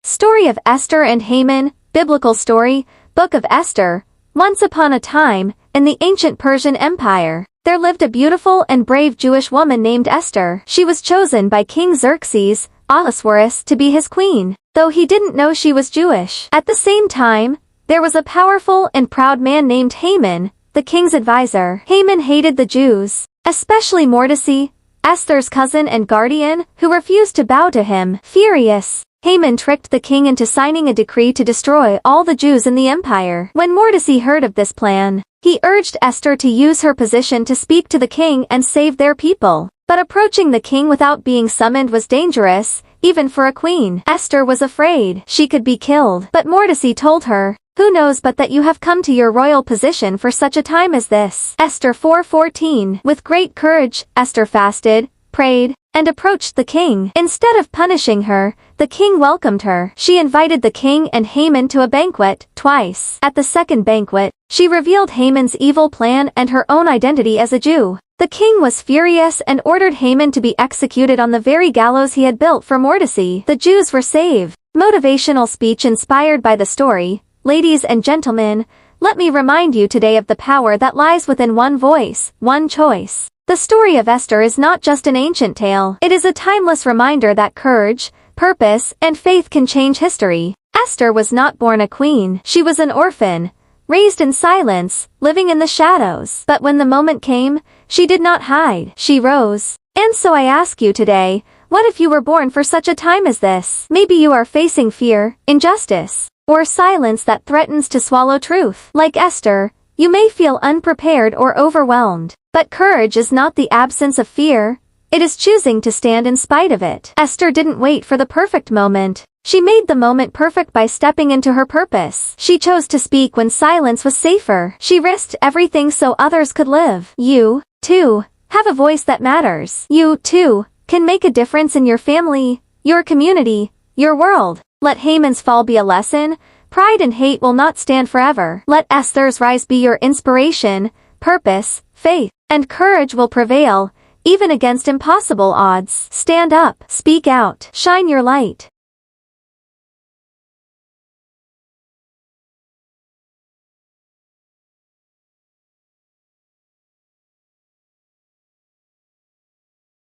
Story of Esther and Haman, Biblical Story, Book of Esther. Once upon a time, in the ancient Persian Empire, there lived a beautiful and brave Jewish woman named Esther. She was chosen by King Xerxes, Ahasuerus, to be his queen, though he didn't know she was Jewish. At the same time, there was a powerful and proud man named Haman, the king's advisor. Haman hated the Jews, especially Mordecai, Esther's cousin and guardian, who refused to bow to him. Furious, Haman tricked the king into signing a decree to destroy all the Jews in the empire. When Mordecai heard of this plan, he urged Esther to use her position to speak to the king and save their people. But approaching the king without being summoned was dangerous, even for a queen. Esther was afraid she could be killed. But Mordecai told her, "Who knows but that you have come to your royal position for such a time as this?" Esther 4:14. With great courage, Esther fasted, prayed, and approached the king. Instead of punishing her, the king welcomed her. She invited the king and Haman to a banquet, twice. At the second banquet, she revealed Haman's evil plan and her own identity as a Jew. The king was furious and ordered Haman to be executed on the very gallows he had built for Mordecai. The Jews were saved. Motivational speech inspired by the story. Ladies and gentlemen, let me remind you today of the power that lies within one voice, one choice. The story of Esther is not just an ancient tale. It is a timeless reminder that courage, purpose, and faith can change history. Esther was not born a queen. She was an orphan, raised in silence, living in the shadows. But when the moment came, she did not hide. She rose. And so I ask you today, what if you were born for such a time as this? Maybe you are facing fear, injustice, or silence that threatens to swallow truth. Like Esther, you may feel unprepared or overwhelmed. But courage is not the absence of fear. It is choosing to stand in spite of it. Esther didn't wait for the perfect moment. She made the moment perfect by stepping into her purpose. She chose to speak when silence was safer. She risked everything so others could live. You, too, have a voice that matters. You, too, can make a difference in your family, your community, your world. Let Haman's fall be a lesson. Pride and hate will not stand forever. Let Esther's rise be your inspiration. Purpose, faith, and courage will prevail, even against impossible odds. Stand up, speak out, shine your light.